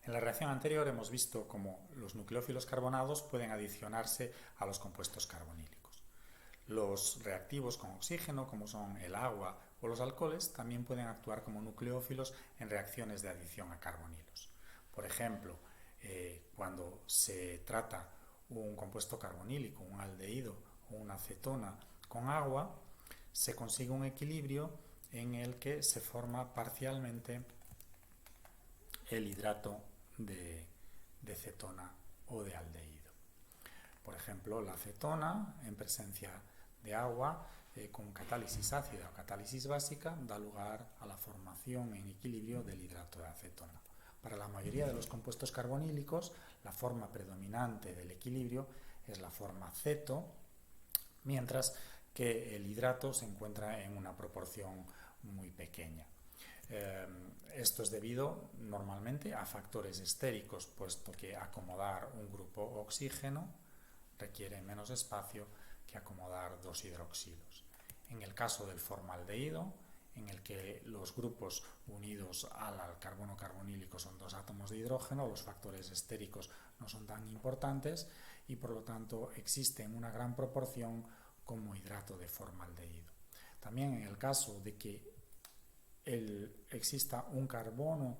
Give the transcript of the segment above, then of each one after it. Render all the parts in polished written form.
En la reacción anterior hemos visto cómo los nucleófilos carbonados pueden adicionarse a los compuestos carbonílicos. Los reactivos con oxígeno, como son el agua o los alcoholes, también pueden actuar como nucleófilos en reacciones de adición a carbonilos. Por ejemplo, cuando se trata un compuesto carbonílico, un aldehído o una acetona con agua, se consigue un equilibrio en el que se forma parcialmente el hidrato de cetona o de aldehído. Por ejemplo, la acetona, en presencia de agua, con catálisis ácida o catálisis básica, da lugar a la formación en equilibrio del hidrato de acetona. Para la mayoría de los compuestos carbonílicos, la forma predominante del equilibrio es la forma ceto, mientras que el hidrato se encuentra en una proporción muy pequeña. Esto es debido normalmente a factores estéricos, puesto que acomodar un grupo oxígeno requiere menos espacio que acomodar dos hidroxilos. En el caso del formaldehído, en el que los grupos unidos al carbono carbonílico son dos átomos de hidrógeno, los factores estéricos no son tan importantes y por lo tanto existe en una gran proporción como hidrato de formaldehído. También en el caso de que exista un carbono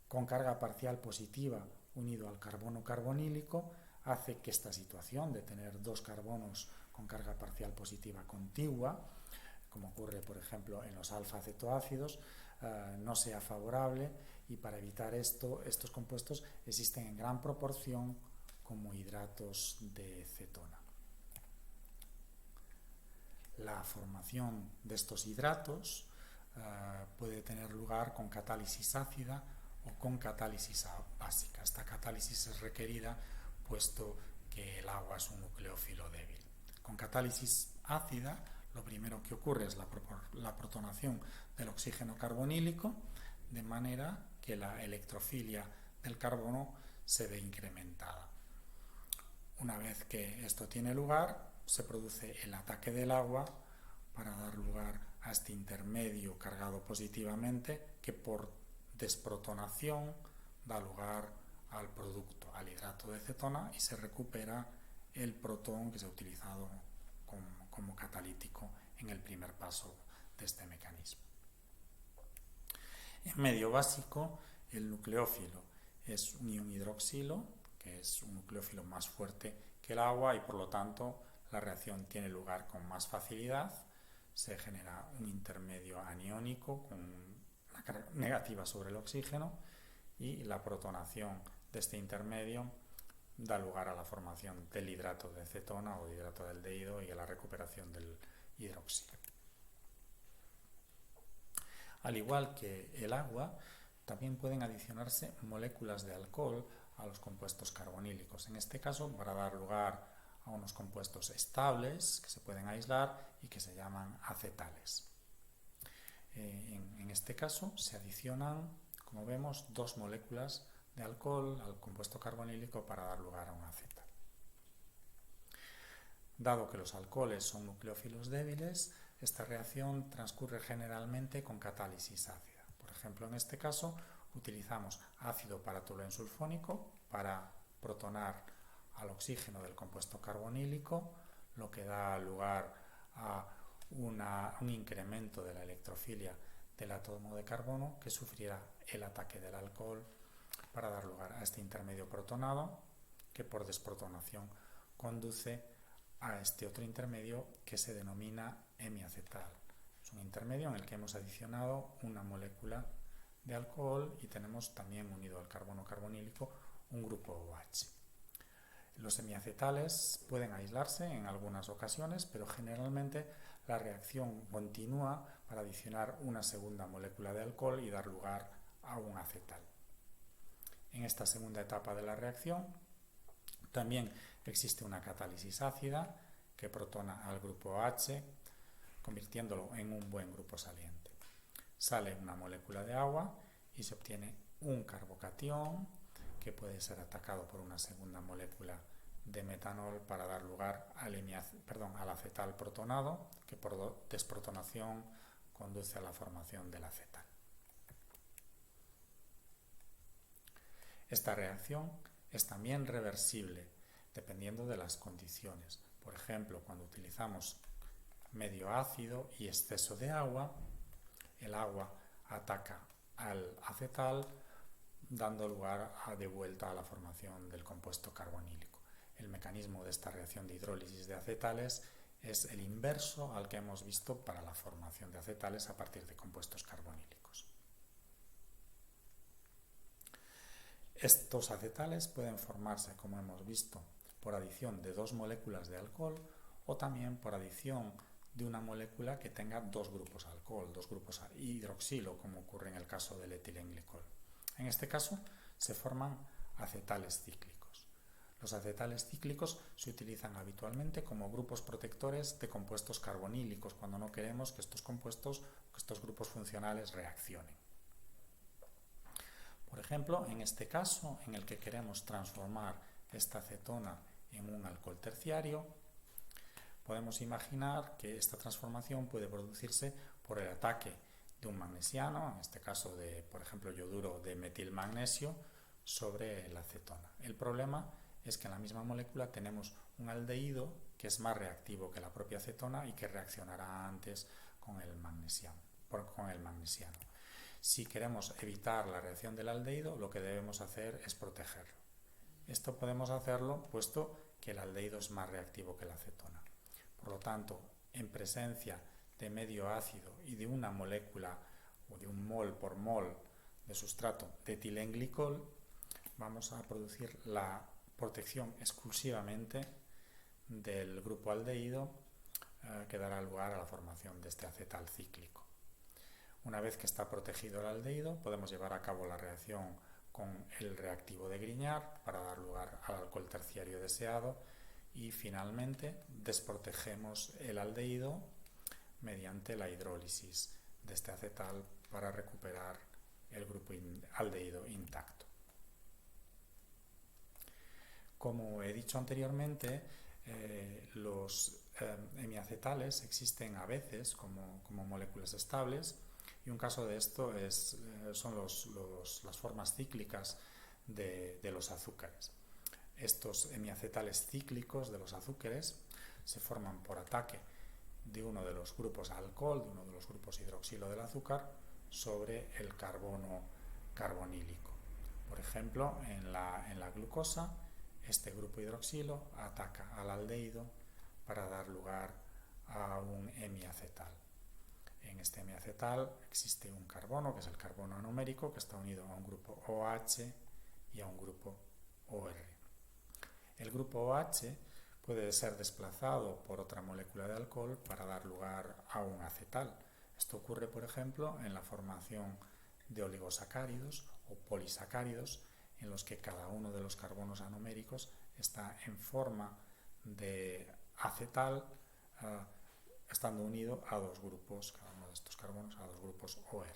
con carga parcial positiva unido al carbono carbonílico, hace que esta situación de tener dos carbonos con carga parcial positiva contigua, como ocurre por ejemplo en los alfa-cetoácidos, no sea favorable, y para evitar esto, estos compuestos existen en gran proporción como hidratos de cetona. La formación de estos hidratos puede tener lugar con catálisis ácida o con catálisis básica. Esta catálisis es requerida puesto que el agua es un nucleófilo débil. Con catálisis ácida, lo primero que ocurre es la protonación del oxígeno carbonílico, de manera que la electrofilia del carbono se ve incrementada. Una vez que esto tiene lugar, se produce el ataque del agua para dar lugar a este intermedio cargado positivamente, que por desprotonación da lugar al producto, al hidrato de cetona, y se recupera el protón que se ha utilizado como catalítico en el primer paso de este mecanismo. En medio básico, el nucleófilo es un ion hidroxilo, que es un nucleófilo más fuerte que el agua, y por lo tanto la reacción tiene lugar con más facilidad. Se genera un intermedio aniónico con una carga negativa sobre el oxígeno, y la protonación de este intermedio da lugar a la formación del hidrato de cetona o hidrato de aldehído y a la recuperación del hidroxilo. Al igual que el agua, también pueden adicionarse moléculas de alcohol a los compuestos carbonílicos, en este caso para dar lugar a unos compuestos estables que se pueden aislar y que se llaman acetales. En este caso se adicionan, como vemos, dos moléculas de alcohol al compuesto carbonílico para dar lugar a un acetal. Dado que los alcoholes son nucleófilos débiles, esta reacción transcurre generalmente con catálisis ácida. Por ejemplo, en este caso utilizamos ácido paratoluensulfónico para protonar al oxígeno del compuesto carbonílico, lo que da lugar a un incremento de la electrofilia del átomo de carbono, que sufrirá el ataque del alcohol para dar lugar a este intermedio protonado, que por desprotonación conduce a este otro intermedio que se denomina hemiacetal. Es un intermedio en el que hemos adicionado una molécula de alcohol y tenemos también unido al carbono carbonílico un grupo OH. Los hemiacetales pueden aislarse en algunas ocasiones, pero generalmente la reacción continúa para adicionar una segunda molécula de alcohol y dar lugar a un acetal. En esta segunda etapa de la reacción también existe una catálisis ácida que protona al grupo OH, convirtiéndolo en un buen grupo saliente. Sale una molécula de agua y se obtiene un carbocatión que puede ser atacado por una segunda molécula de metanol para dar lugar al acetal protonado, que por desprotonación conduce a la formación del acetal. Esta reacción es también reversible dependiendo de las condiciones. Por ejemplo, cuando utilizamos medio ácido y exceso de agua, el agua ataca al acetal dando lugar de vuelta a la formación del compuesto carbonílico. El mecanismo de esta reacción de hidrólisis de acetales es el inverso al que hemos visto para la formación de acetales a partir de compuestos carbonílicos. Estos acetales pueden formarse, como hemos visto, por adición de dos moléculas de alcohol o también por adición de una molécula que tenga dos grupos alcohol, dos grupos hidroxilo, como ocurre en el caso del etilenglicol. En este caso se forman acetales cíclicos. Los acetales cíclicos se utilizan habitualmente como grupos protectores de compuestos carbonílicos cuando no queremos que estos compuestos, que estos grupos funcionales reaccionen. Por ejemplo, en este caso, en el que queremos transformar esta acetona en un alcohol terciario, podemos imaginar que esta transformación puede producirse por el ataque de un magnesiano, en este caso de, por ejemplo, yoduro de metilmagnesio, sobre la acetona. El problema es que en la misma molécula tenemos un aldehído que es más reactivo que la propia acetona y que reaccionará antes con el magnesiano. Si queremos evitar la reacción del aldehído, lo que debemos hacer es protegerlo. Esto podemos hacerlo puesto que el aldehído es más reactivo que la acetona. Por lo tanto, en presencia de medio ácido y de una molécula o de un mol por mol de sustrato de etilenglicol, vamos a producir la protección exclusivamente del grupo aldehído que dará lugar a la formación de este acetal cíclico. Una vez que está protegido el aldehído, podemos llevar a cabo la reacción con el reactivo de Grignard para dar lugar al alcohol terciario deseado y finalmente desprotegemos el aldehído mediante la hidrólisis de este acetal para recuperar el grupo aldehído intacto. Como he dicho anteriormente, los hemiacetales existen a veces como moléculas estables y un caso de esto son las formas cíclicas de los azúcares. Estos hemiacetales cíclicos de los azúcares se forman por ataque de uno de los grupos alcohol, de uno de los grupos hidroxilo del azúcar, sobre el carbono carbonílico. Por ejemplo, en la glucosa, este grupo hidroxilo ataca al aldehído para dar lugar a un hemiacetal. En este hemiacetal existe un carbono, que es el carbono anomérico, que está unido a un grupo OH y a un grupo OR. El grupo OH puede ser desplazado por otra molécula de alcohol para dar lugar a un acetal. Esto ocurre, por ejemplo, en la formación de oligosacáridos o polisacáridos, en los que cada uno de los carbonos anoméricos está en forma de acetal, estando unido a dos grupos, cada uno de estos carbonos a dos grupos OR.